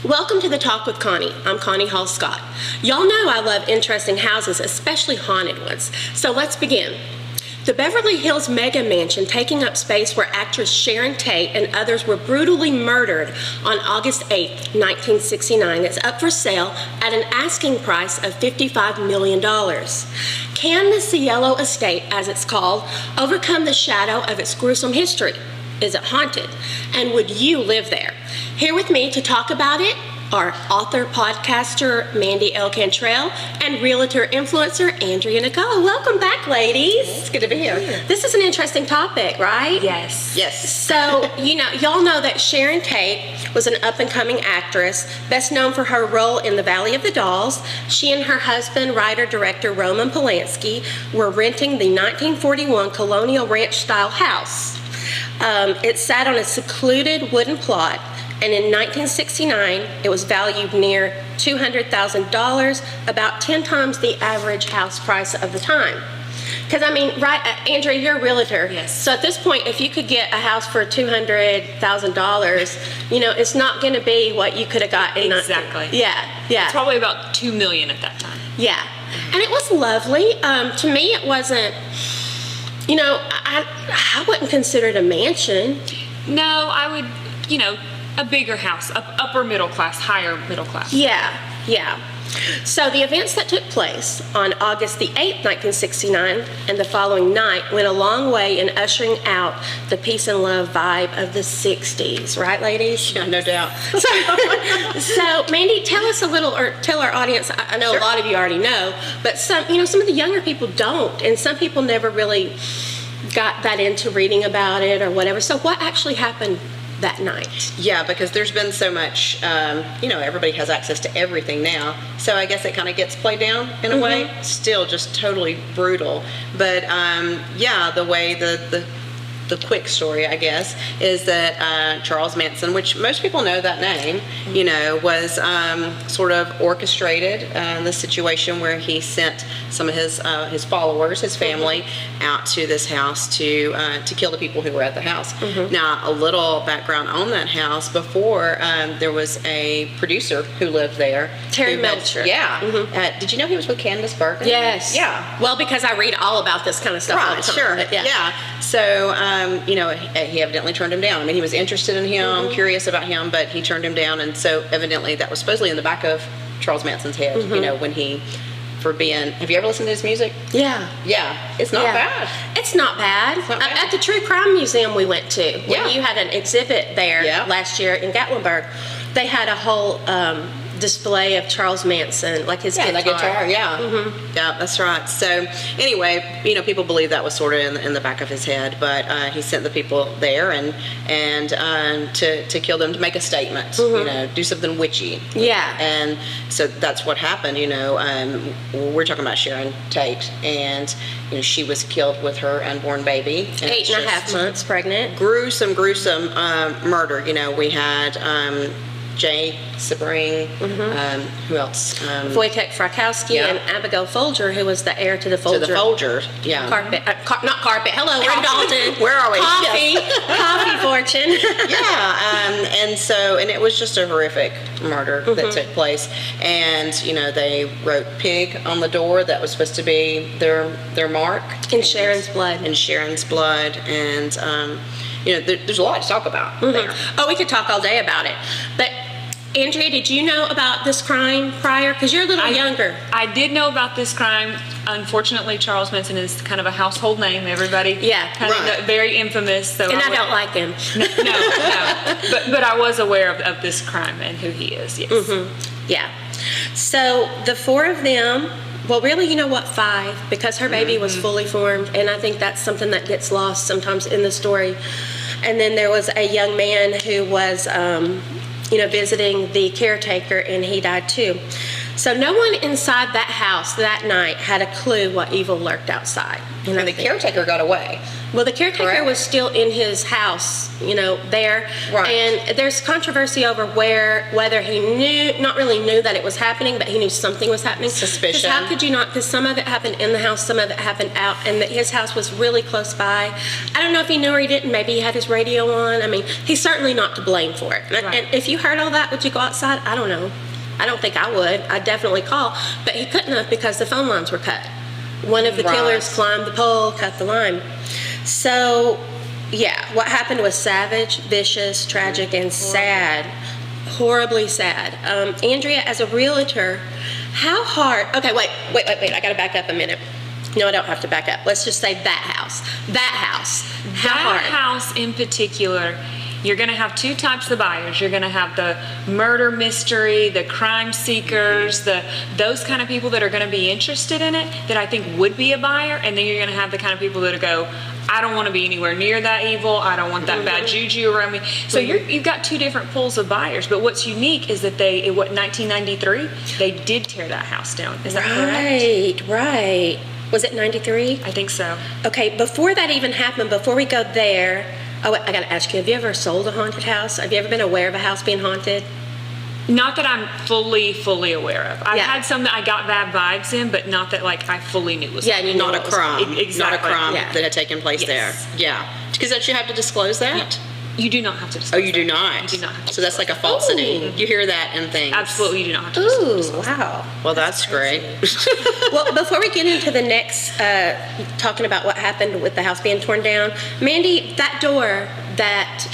Welcome to the Talk with Connie. I'm Connie Hall Scott. Y'all know I love interesting houses, especially haunted ones. So let's begin. The Beverly Hills mega mansion taking up space where actress Sharon Tate and others were brutally murdered on August 8, 1969 is up for sale at an asking price of $55 million. Can the Cielo estate, as it's called, overcome the shadow of its gruesome history? Is it haunted? And would you live there? Here with me to talk about it are author, podcaster Mandy Cantrell and realtor influencer Andrea Nicole. Welcome back, ladies. It's good to be here. This is an interesting topic, right? Yes. So, y'all know that Sharon Tate was an up-and-coming actress, best known for her role in The Valley of the Dolls. She and her husband, writer-director Roman Polanski, were renting the 1941 colonial ranch-style house. It sat on a secluded wooden plot, and in 1969, it was valued near $200,000, about 10 times the average house price of the time. Because, Andrea, you're a realtor. Yes. So at this point, if you could get a house for $200,000, it's not going to be what you could have got in Exactly. Yeah. It's probably about $2 million at that time. Yeah. And it was lovely. To me, it wasn't, I wouldn't consider it a mansion. No, I would, a bigger house, upper middle class, higher middle class. Yeah. So the events that took place on August the 8th, 1969, and the following night went a long way in ushering out the peace and love vibe of the 60s. Right, ladies? Yeah, no doubt. So, Mandy, tell us a little, or tell our audience, I know Sure. a lot of you already know, but some of the younger people don't, and some people never really got that into reading about it or whatever. So what actually happened that night? Yeah, because there's been so much, everybody has access to everything now. So I guess it kind of gets played down in a way. Still just totally brutal. But the way the quick story, I guess, is that Charles Manson, which most people know that name, was sort of orchestrated the situation where he sent some of his followers, his family, out to this house to kill the people who were at the house. Now, a little background on that house. Before, there was a producer who lived there. Terry Melcher. Yeah. Did you know he was with Candace Bergen? Yes. Yeah. Well, because I read all about this kind of stuff all the Right, time. sure. But Yeah. So, he evidently turned him down. He was interested in him, curious about him, but he turned him down. And so evidently that was supposedly in the back of Charles Manson's head, when he, have you ever listened to his music? Yeah. Yeah. It's not bad. It's not bad. not bad. At the True Crime Museum we went to, when Yeah. you had an exhibit there last year in Gatlinburg, they had a whole display of Charles Manson, like his guitar. The guitar, yeah. Yeah, that's right. So anyway, people believe that was sort of in the back of his head, but he sent the people there and to kill them, to make a statement, do something witchy. Yeah. And so that's what happened. We're talking about Sharon Tate, and she was killed with her unborn baby. 8.5 months pregnant. Gruesome murder. We had Sebring, who else? Voytek Frykowski and Abigail Folger, who was the heir to the Folger. Yeah. Carpet, not carpet. Hello, we're in Dalton. Where are we? Coffee fortune. Yeah, and it was just a horrific murder that took place. And, they wrote pig on the door. That was supposed to be their mark. In Sharon's blood. And, there's a lot to talk about there. Oh, we could talk all day about it. But Andrea, did you know about this crime prior? Because you're a little younger. I did know about this crime. Unfortunately, Charles Manson is kind of a household name. Everybody, very infamous. So and I don't like him. No. But I was aware of this crime and who he is. Yes. Yeah. So the four of them. Well, really, 5, because her baby was fully formed, and I think that's something that gets lost sometimes in the story. And then there was a young man who was, visiting the caretaker, and he died too. So no one inside that house that night had a clue what evil lurked outside. And the caretaker got away. Well, the caretaker Correct. was still in his house, there. Right. And there's controversy over whether he not really knew that it was happening, but he knew something was happening. Suspicion. 'Cause how could you not? Because some of it happened in the house, some of it happened out, and his house was really close by. I don't know if he knew or he didn't. Maybe he had his radio on. I mean, he's certainly not to blame for it. Right. And if you heard all that, would you go outside? I don't know. I don't think I would. I'd definitely call. But he couldn't have because the phone lines were cut. One of the Right. killers climbed the pole, cut the line. So, yeah, what happened was savage, vicious, tragic, and sad. Horribly sad. Andrea, as a realtor, how hard... Okay, wait. I got to back up a minute. No, I don't have to back up. Let's just say that house. How hard? That house in particular, you're going to have two types of buyers. You're going to have the murder mystery, the crime seekers, those kind of people that are going to be interested in it, that I think would be a buyer. And then you're going to have the kind of people that go, I don't want to be anywhere near that evil. I don't want that bad juju around me. So you've got two different pools of buyers. But what's unique is that 1993, they did tear that house down. Is that correct? Right. Was it 93? I think so. Okay, before that even happened, before we go there, I got to ask you, have you ever sold a haunted house? Have you ever been aware of a house being haunted? Not that I'm fully aware of. I've Yeah. had some that I got bad vibes in, but not that I fully knew was. Yeah, and you Not know a what was- crime. Exactly. Not a crime Yeah. that had taken place Yes. there. Yeah. Because don't you have to disclose that? You do not have to Oh, disclose you do that. not? You do not have to So that's like a disclose falsity. Ooh. You hear that in things. Absolutely, you do not have to Ooh, disclose. wow. Well, that's great. Well, before we get into the next, talking about what happened with the house being torn down, Mandy, that door that,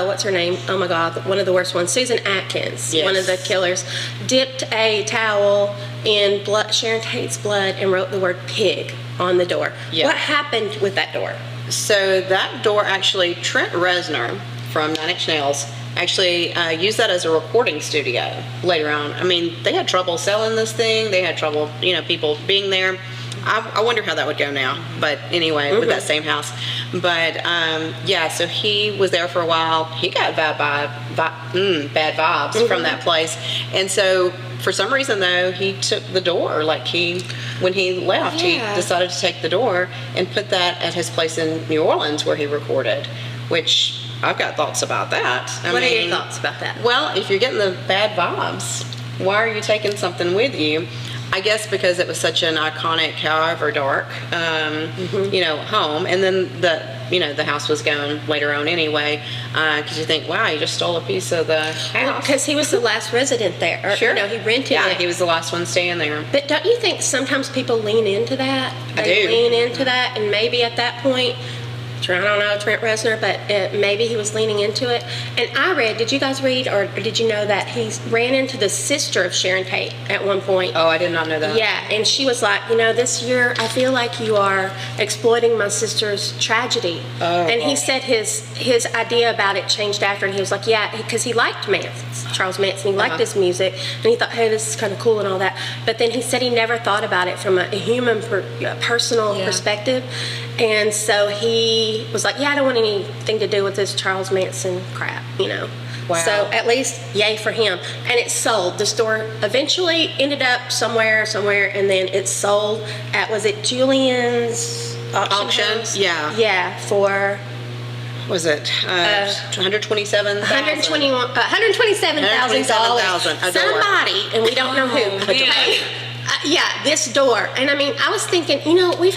what's her name? Oh my God, one of the worst ones, Susan Atkins, Yes. one of the killers, dipped a towel in Sharon Tate's blood and wrote the word pig on the door. Yeah. What happened with that door? So that door actually, Trent Reznor from Nine Inch Nails actually used that as a recording studio later on. I mean, they had trouble selling this thing. They had trouble, people being there. I wonder how that would go now. But anyway, with that same house. But yeah, so he was there for a while. He got bad vibes from that place. And so for some reason though, he took the door. When he left, he Yeah. decided to take the door and put that at his place in New Orleans where he recorded, which I've got thoughts about that. What are your thoughts about that? Well, if you're getting the bad vibes, why are you taking something with you? I guess because it was such an iconic, however dark, home. And then the house was going later on anyway, because you think, wow, you just stole a piece of the house. Because he was the last resident there. Or, Sure. he rented Yeah, it. he was the last one staying there. But don't you think sometimes people lean into that? I They do. lean into that, and maybe at that point, I don't know, Trent Reznor, but maybe he was leaning into it. And I read, did you guys read, or did you know that he ran into the sister of Sharon Tate at one point? Oh, I did not know that. Yeah, and she was like, this year I feel like you are exploiting my sister's tragedy. Oh, and he gosh. said his idea about it changed after, and he was like, yeah, because he liked Charles Manson, he liked his music, and he thought, hey, this is kind of cool and all that. But then he said he never thought about it from a human, personal perspective. And so he was like, yeah, I don't want anything to do with this Charles Manson crap, Wow. So at least, yay for him. And it sold. The store eventually ended up somewhere, and then it sold at, was it Julian's auction house? Yeah. Yeah, for Was it 127,000? $127,000. A door. Somebody, and we don't know who. man. Yeah, this door. And I mean, I was thinking, we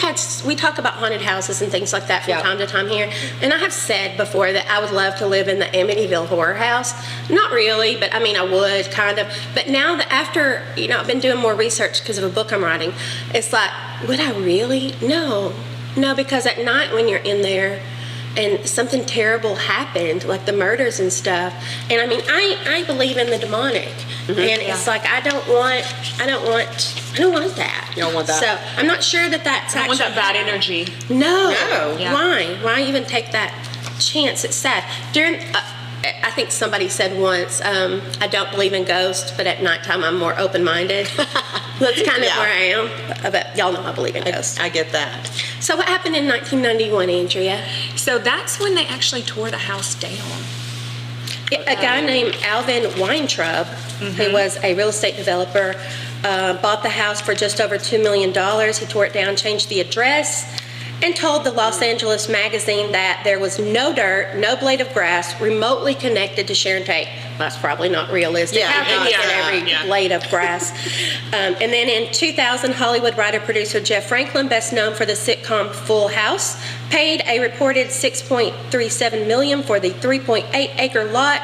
talk about haunted houses and things like that from Yeah. time to time here. And I have said before that I would love to live in the Amityville horror house. Not really, but I mean, I would kind of. But now that after, I've been doing more research because of a book I'm writing, it's like, would I really? No, because at night when you're in there, and something terrible happened, like the murders and stuff. And I mean, I believe in the demonic, and it's like I don't want that. You don't want that. So I'm not sure that that's I don't want actually that bad energy. No. No. Yeah. Why even take that chance? It's sad. I think somebody said once, I don't believe in ghosts, but at nighttime I'm more open-minded. That's kind of Yeah. where I am. But y'all know I believe in ghosts. I get that. So what happened in 1991, Andrea? So that's when they actually tore the house down. A guy named Alvin Weintraub, who was a real estate developer, bought the house for just over $2 million. He tore it down, changed the address, and told the Los Angeles Magazine that there was no dirt, no blade of grass remotely connected to Sharon Tate. That's probably not realistic. Yeah, How can you yeah, get every yeah. blade of grass? And then in 2000, Hollywood writer-producer Jeff Franklin, best known for the sitcom Full House, paid a reported $6.37 million for the 3.8-acre lot,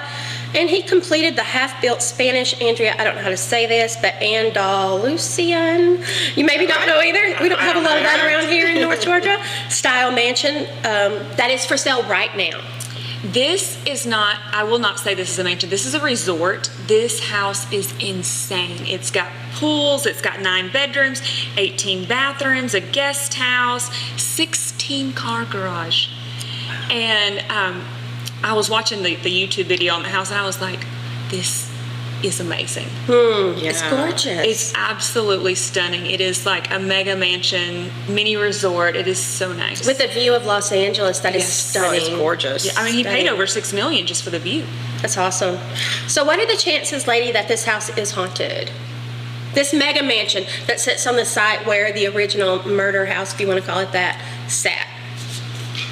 and he completed the half-built Spanish, Andrea, I don't know how to say this, but Andalusian, you maybe don't know either. We don't have a lot of that around here in North Georgia, style mansion that is for sale right now. This is not, I will not say this is a mansion. This is a resort. This house is insane. It's got pools, it's got 9 bedrooms, 18 bathrooms, a guest house, 16 car garage. And I was watching the YouTube video on the house and I was like, this is amazing. It's gorgeous. It's absolutely stunning. It is like a mega mansion, mini resort. It is so nice. With a view of Los Angeles, that is Yes. stunning. It's gorgeous. Yeah, I mean, he paid Stunning. over $6 million just for the view. That's awesome. So what are the chances, lady, that this house is haunted? This mega mansion that sits on the site where the original murder house, if you want to call it that, sat.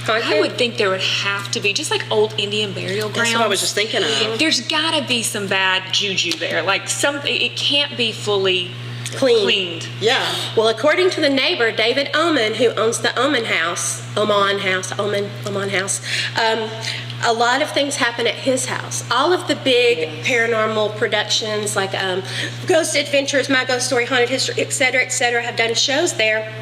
Haunted? I would think there would have to be, just like old Indian burial grounds. That's what I was just thinking of. There's gotta be some bad juju there. Like something, it can't be fully cleaned. Yeah. Well, according to the neighbor, David Oman, who owns the Oman House, a lot of things happen at his house. All of the big paranormal productions like Ghost Adventures, My Ghost Story, Haunted History, et cetera, have done shows there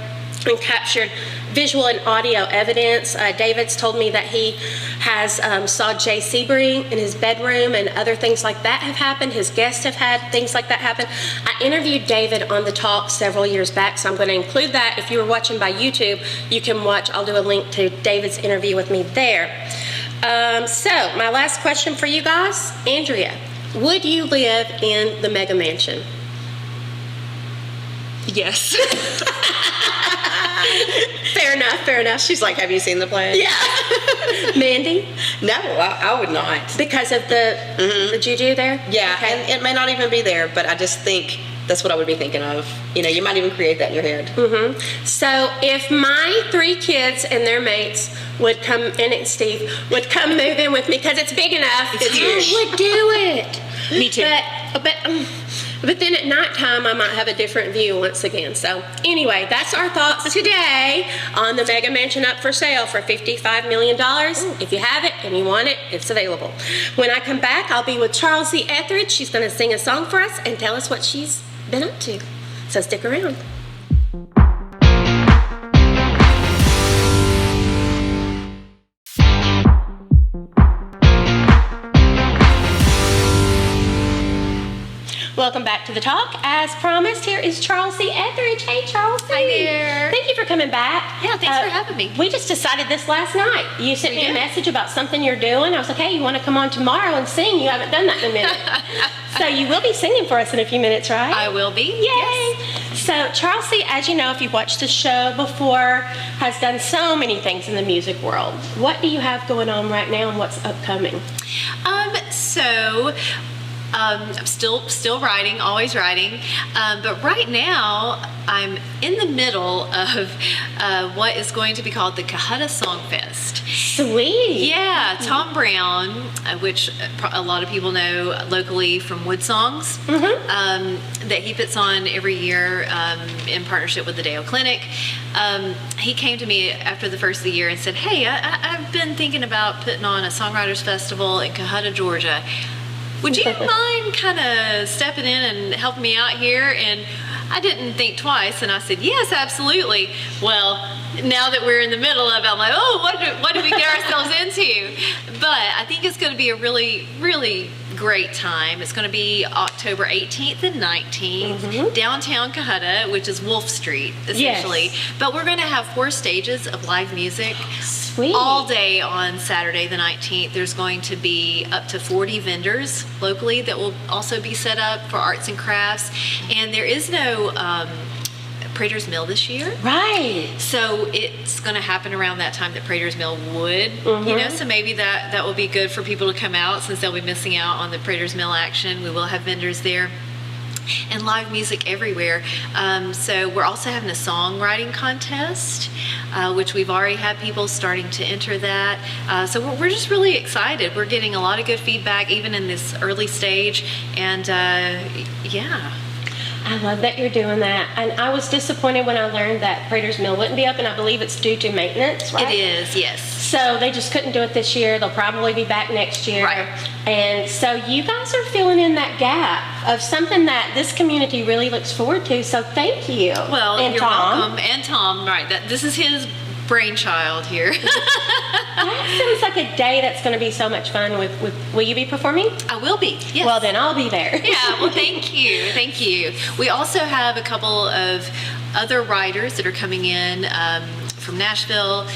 and captured visual and audio evidence. David's told me that he has saw Jay Sebring in his bedroom, and other things like that have happened. His guests have had things like that happen. I interviewed David on The Talk several years back, so I'm going to include that. If you were watching by YouTube, you can watch. I'll do a link to David's interview with me there. So my last question for you guys, Andrea, would you live in the mega mansion? Yes. Fair enough. She's like, have you seen the place? Yeah. Mandy? No, I would not. Because of the juju there? Yeah, Okay. and it may not even be there, but I just think that's what I would be thinking of. You know, you might even create that in your head. So if my 3 kids and their mates would come, and Steve, would come move in with me, because it's big enough, It's huge. I would do it. Me too. But then at nighttime, I might have a different view once again. So anyway, that's our thoughts today on the mega mansion up for sale for $55 million. If you have it and you want it, it's available. When I come back, I'll be with Charlsey Etheridge. She's going to sing a song for us and tell us what she's been up to. So stick around. Welcome back to The Talk. As promised, here is Charlsey Etheridge. Hey, Charlsey. Hi there. Thank you for coming back. Yeah, thanks for having me. We just decided this last night. You sent me a message about something you're doing. I was like, hey, you want to come on tomorrow and sing? You haven't done that in a minute. So you will be singing for us in a few minutes, right? I will be. Yay! Yes. So Charlsey, as you know, if you've watched the show before, has done so many things in the music world. What do you have going on right now and what's upcoming? I'm still writing, always writing, but right now I'm in the middle of what is going to be called the Cohutta Song Fest. Sweet. Yeah, Tom Brown, which a lot of people know locally from Wood Songs, that he puts on every year in partnership with the Dale Clinic. He came to me after the first of the year and said, hey, I've been thinking about putting on a songwriters festival in Cohutta, Georgia. Would you mind kind of stepping in and helping me out here? And I didn't think twice, and I said, yes, absolutely. Well, now that we're in the middle of it, I'm like, oh, what did we get ourselves into? But I think it's going to be a really, really great time. It's going to be October 18th and 19th, downtown Cohutta, which is Wolf Street, essentially. Yes. But we're going to have 4 stages of live music. Sweet. All day on Saturday the 19th, there's going to be up to 40 vendors locally that will also be set up for arts and crafts. And there is no Prater's Mill this year. Right. So it's going to happen around that time that Prater's Mill would, you know, so maybe that will be good for people to come out since they'll be missing out on the Prater's Mill action. We will have vendors there. and live music everywhere. So we're also having a songwriting contest, which we've already had people starting to enter that. So we're just really excited. We're getting a lot of good feedback even in this early stage, and yeah. I love that you're doing that. And I was disappointed when I learned that Prater's Mill wouldn't be up, and I believe it's due to maintenance, right? It is, yes. So they just couldn't do it this year. They'll probably be back next year. Right. And so you guys are filling in that gap of something that this community really looks forward to. So thank you. Well, and you're Tom. welcome. And Tom, right. This is his brainchild here. That sounds like a day that's going to be so much fun. Will you be performing? I will be, yes. Well, then I'll be there. Yeah, well, thank you. Thank you. We also have a couple of other writers that are coming in from Nashville,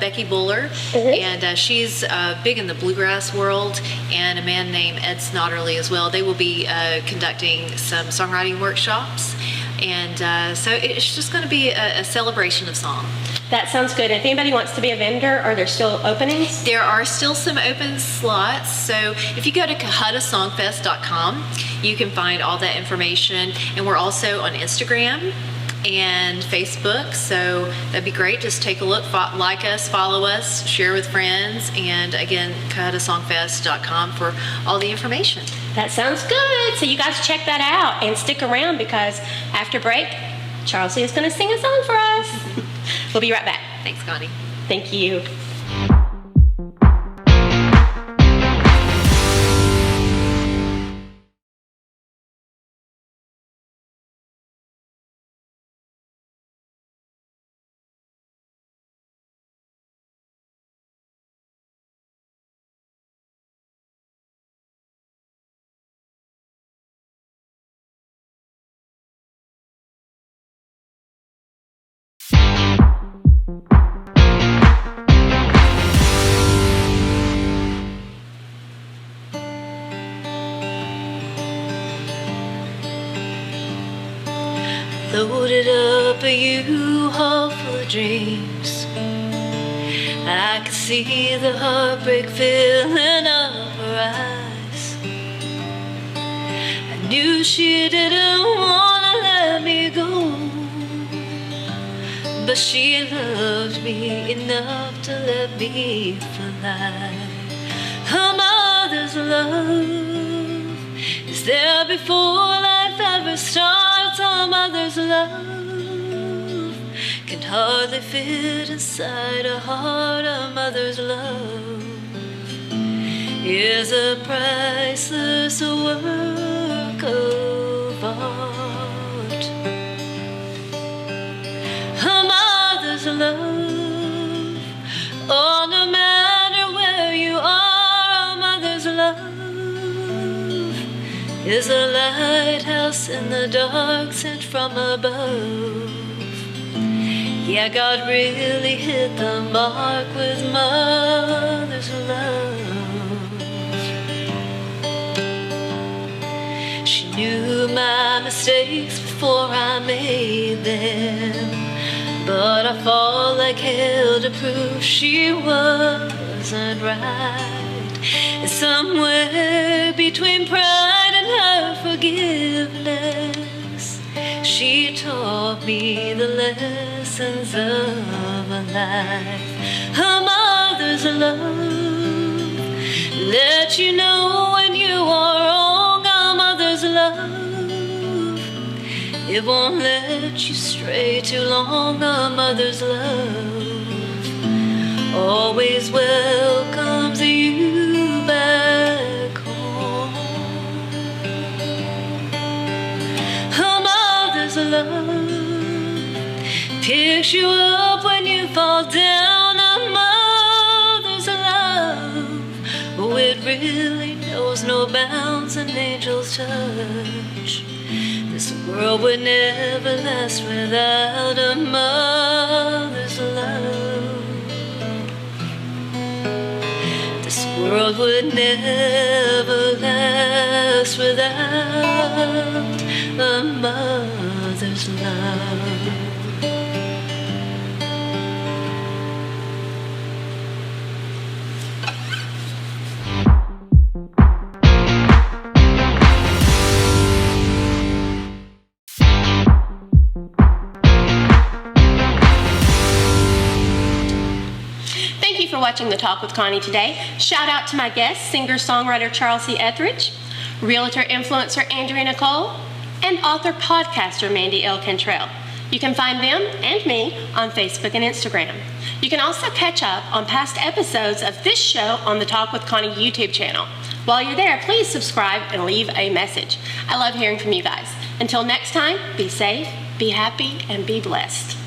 Becky Buller, and she's big in the bluegrass world, and a man named Ed Snodderly as well. They will be conducting some songwriting workshops, and so it's just going to be a celebration of song. That sounds good. If anybody wants to be a vendor, are there still openings? There are still some open slots, so if you go to CohuttaSongFest.com, you can find all that information, and we're also on Instagram and Facebook, so that'd be great. Just take a look, like us, follow us, share with friends, and again, CohuttaSongFest.com for all the information. That sounds good. So you guys check that out and stick around, because after break, Charlsey is going to sing a song for us. We'll be right back. Thanks, Connie. Thank you. Loaded up a U-Haul full of dreams. I could see the heartbreak filling up her eyes. I knew she didn't wanna let me go, but she loved me enough to let me fly. Her mother's love is there before life ever starts. Her mother's love can hardly fit inside a heart. Her mother's love is a priceless work of art. Her mother's love, oh, no matter where you are, her mother's love is a lighthouse in the dark sent from above. Yeah, God really hit the mark with mother's love. She knew my mistakes before I made them, but I fought like hell to prove she wasn't right. And somewhere between pride and her forgiveness, she taught me the lessons of a life. Her mother's love let you know when you are wrong. Her mother's love, it won't let you stray too long. Her mother's love always welcomes you back home. Her mother's love picks you up when you fall down. Her mother's love, oh, it really knows no bounds. An angel's touch. This world would never last without a mother's love. This world would never last without a mother's love. watching The Talk with Connie today. Shout out to my guests, singer-songwriter Charlsey Etheridge, realtor-influencer Andrea Nicole, and author-podcaster Mandy Cantrell. You can find them and me on Facebook and Instagram. You can also catch up on past episodes of this show on the Talk with Connie YouTube channel. While you're there, please subscribe and leave a message. I love hearing from you guys. Until next time, be safe, be happy, and be blessed.